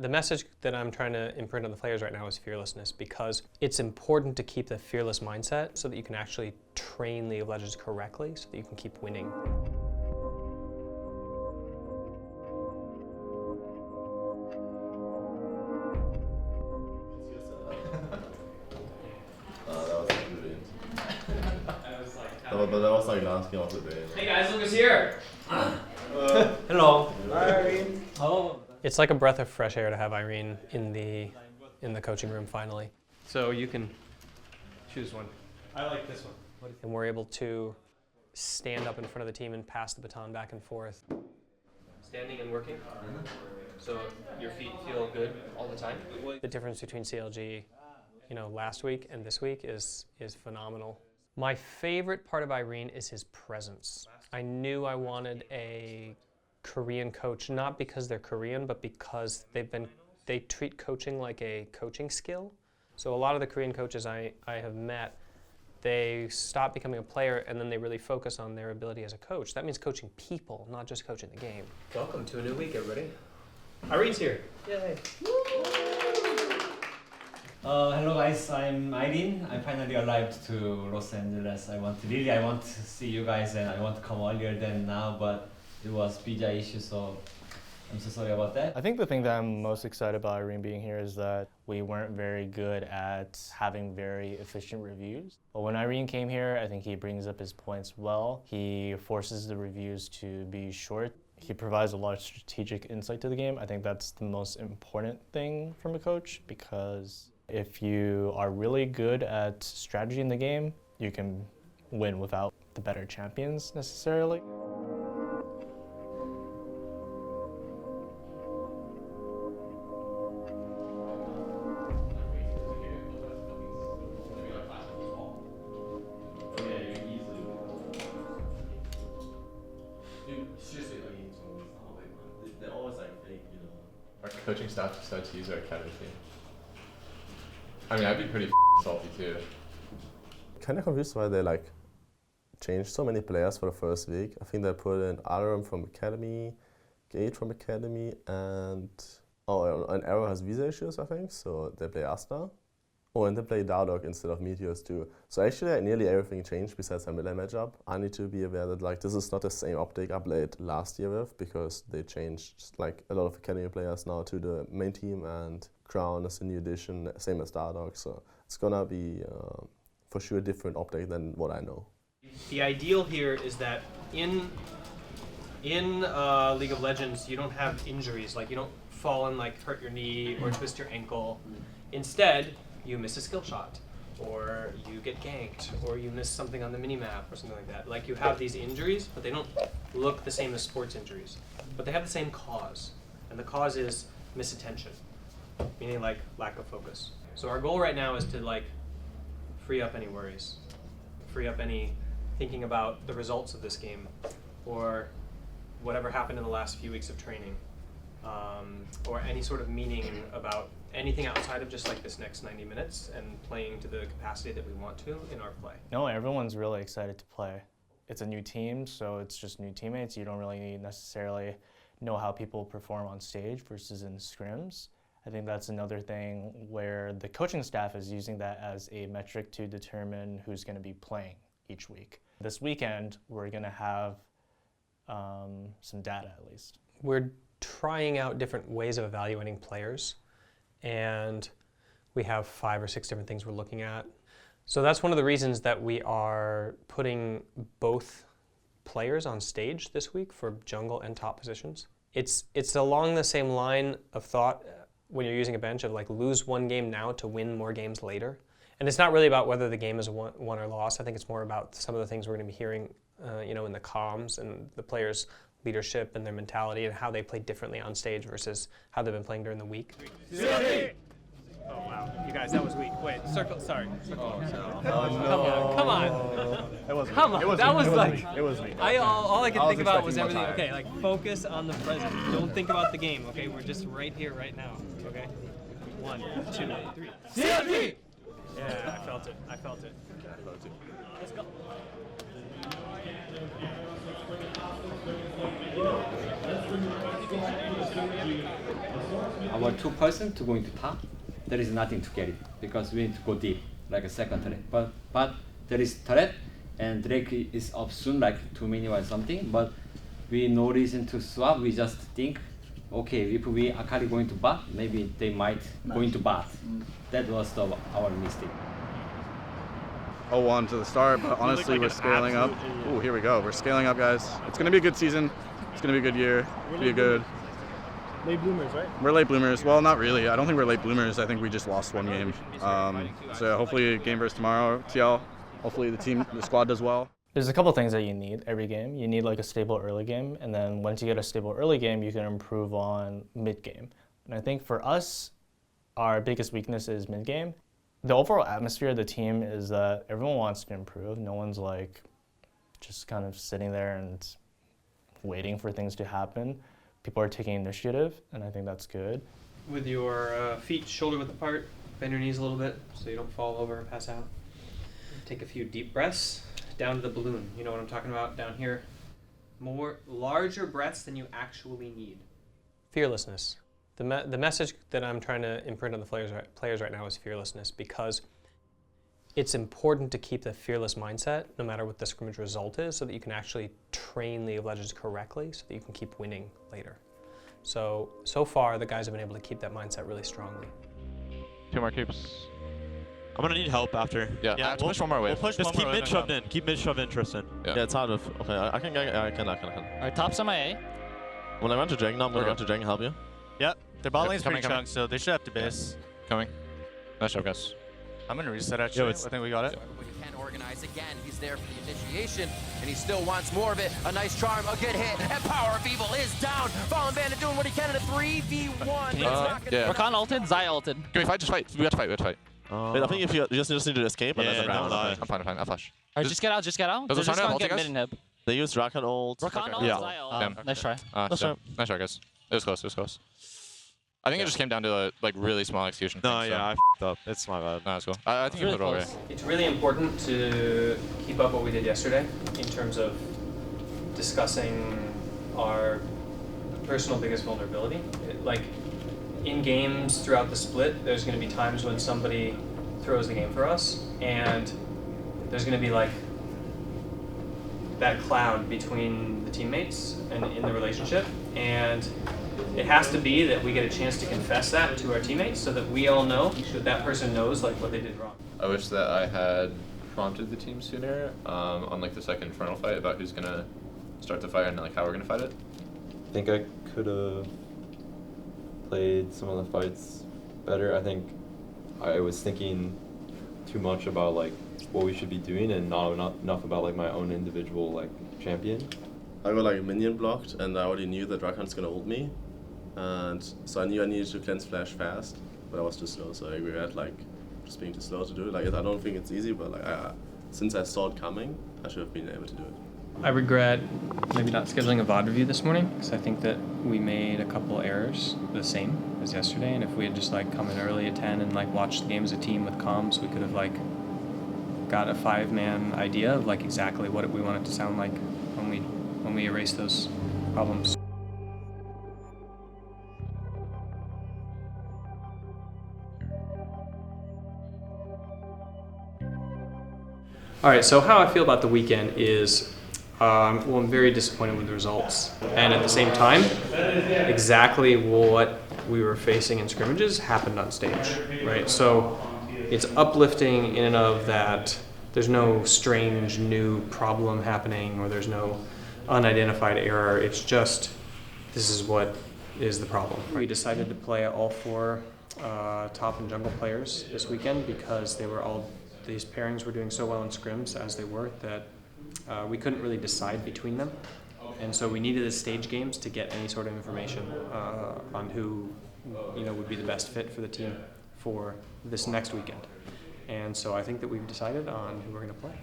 The message that I'm trying to imprint on the players right now is fearlessness, because it's important to keep the fearless mindset so that you can actually train League of Legends correctly so that you can keep winning. But that was like last game of the day. Hey guys, look who's here! Hello. Hi, Irene. Oh. It's like a breath of fresh air to have Irene in the coaching room finally. So you can choose one. I like this one. And we're able to stand up in front of the team and pass the baton back and forth. Standing and working. So your feet feel good all the time. The difference between CLG, last week and this week is phenomenal. My favorite part of Irene is his presence. I knew I wanted a Korean coach, not because they're Korean, but because they treat coaching like a coaching skill. So a lot of the Korean coaches I have met, they stop becoming a player and then they really focus on their ability as a coach. That means coaching people, not just coaching the game. Welcome to a new week, everybody. Irene's here. Yay. Hello guys, I'm Irene. I finally arrived to Los Angeles. I want to see you guys and I want to come earlier than now, but it was visa issue, so I'm so sorry about that. I think the thing that I'm most excited about Irene being here is that we weren't very good at having very efficient reviews. But when Irene came here, I think he brings up his points well. He forces the reviews to be short. He provides a lot of strategic insight to the game. I think that's the most important thing from a coach, because if you are really good at strategy in the game, you can win without the better champions necessarily. They're always like fake, Our coaching staff decided to use our academy team. I mean, I'd be pretty salty too. Kind of confused why they changed so many players for the first week. I think they put in Aram from Academy, Gate from Academy, and Arrow has visa issues, I think, so they play us now. Oh, and they play Dardog instead of Meteors too. So actually nearly everything changed besides the melee matchup. I need to be aware that this is not the same optic I played last year with, because they changed a lot of Academy players now to the main team, and Crown is a new addition, same as Dardog. So it's gonna be for sure a different optic than what I know. The ideal here is that in League of Legends, you don't have injuries. You don't fall and hurt your knee or twist your ankle. Instead, you miss a skill shot, or you get ganked, or you miss something on the minimap or something like that. You have these injuries, but they don't look the same as sports injuries. But they have the same cause, and the cause is misattention, meaning lack of focus. So our goal right now is to free up any worries, free up any thinking about the results of this game, or whatever happened in the last few weeks of training, or any sort of meaning about anything outside of just this next 90 minutes and playing to the capacity that we want to in our play. No, everyone's really excited to play. It's a new team, so it's just new teammates. You don't really necessarily know how people perform on stage versus in scrims. I think that's another thing where the coaching staff is using that as a metric to determine who's going to be playing each week. This weekend, we're going to have some data at least. We're trying out different ways of evaluating players, and we have 5 or 6 different things we're looking at. So that's one of the reasons that we are putting both players on stage this week for jungle and top positions. It's along the same line of thought when you're using a bench of lose one game now to win more games later. And it's not really about whether the game is won or lost. I think it's more about some of the things we're going to be hearing in the comms and the players' leadership and their mentality and how they play differently on stage versus how they've been playing during the week. Oh wow, you guys, that was weak. Wait, circle, sorry. Circle. No. Come on. It wasn't. Come on, that was It was me. all I could think about was everything. Time. Okay, focus on the present. Don't think about the game, okay? We're just right here, right now, okay? 1, 2, 3. CLG! Yeah, I felt it. Yeah, I felt it. Let's go. Our 2 person to go into top, there is nothing to get it because we need to go deep, like a second turret. But there is turret, and Drake is up soon, like 2 minutes or something. But we no reason to swap. We just think, okay, if we Akali going to bot, maybe they might go into bot. That was our mistake. 0-1 to the start, but honestly, we're scaling up. Ooh, here we go. We're scaling up, guys. It's going to be a good season. It's going to be a good year. It'll be a good. Late bloomers, right? We're late bloomers. Well, not really. I don't think we're late bloomers. I think we just lost 1 game. So yeah, hopefully game versus tomorrow, TL. Hopefully the squad does well. There's a couple things that you need every game. You need like a stable early game, and then once you get a stable early game, you can improve on mid game. And I think for us, our biggest weakness is mid game. The overall atmosphere of the team is that everyone wants to improve. No one's like just kind of sitting there and waiting for things to happen. People are taking initiative, and I think that's good. With your feet shoulder width apart, bend your knees a little bit so you don't fall over and pass out. Take a few deep breaths down to the balloon. You know what I'm talking about down here. Larger breaths than you actually need. Fearlessness. The message that I'm trying to imprint on the players right now is fearlessness, because it's important to keep the fearless mindset no matter what the scrimmage result is, so that you can actually train League of Legends correctly so that you can keep winning later. So far the guys have been able to keep that mindset really strongly. 2 more creeps. I'm gonna need help after. Yeah, push one more wave. We'll push Just one keep more mid wave shoved and in. Keep mid shoved in, Tristan. Yeah, it's hard with. Okay, I can. Alright, top's on my A. When I run to Dragon, I'm gonna run to Dragon and help you. Yep, their bot lane's pretty coming. chunk, so they should have to base. Coming. Nice job, guys. I'm gonna reset actually. I think we got it. Can organize again. He's there for the initiation, and he still wants more of it. A nice charm, a good hit, and Power of Evil is down. Fallen Bandit doing what he can in a 3v1. Yeah. Rakan ulted, Zai ulted. Can we fight? Just fight. We got to fight. I think if you just need to escape, and then don't lie. I'm fine. I'll flash. Alright, just get out. Does it just sound gonna ult, get guys? mid inhib. They used Rakan ult. Rakan ult, Zai ult. Nice try. Nice try, guys. It was close. I think it just came down to like really small execution. No, things, yeah, so. I f***ed up. It's my bad. No, it's cool. I think you put it away. It's really important to keep up what we did yesterday in terms of discussing our personal biggest vulnerability. Like in games throughout the split, there's going to be times when somebody throws the game for us, and there's going to be like that cloud between the teammates and in the relationship, and it has to be that we get a chance to confess that to our teammates so that we all know that that person knows like what they did wrong. I wish that I had prompted the team sooner on like the second Infernal fight about who's gonna start the fight and like how we're gonna fight it. I think I could have played some of the fights better. I think I was thinking too much about like what we should be doing and not enough about like my own individual like champion. I got like minion blocked, and I already knew that Rakan's gonna ult me, and so I knew I needed to cleanse flash fast, but I was too slow. So I regret like just being too slow to do it. Like I don't think it's easy, but like since I saw it coming, I should have been able to do it. I regret maybe not scheduling a VOD review this morning, because I think that we made a couple errors the same as yesterday, and if we had just like come in early at 10 and like watched the game as a team with comms, we could have like got a 5-man idea of like exactly what we want it to sound like when we erase those problems. All right, so how I feel about the weekend is, well, I'm very disappointed with the results. And at the same time, exactly what we were facing in scrimmages happened on stage, right? So it's uplifting in and of that there's no strange new problem happening or there's no unidentified error. It's just, this is what is the problem. We decided to play all 4 top and jungle players this weekend because these pairings were doing so well in scrims as they were that we couldn't really decide between them. And so we needed the stage games to get any sort of information on who would be the best fit for the team for this next weekend. And so I think that we've decided on who we're going to play.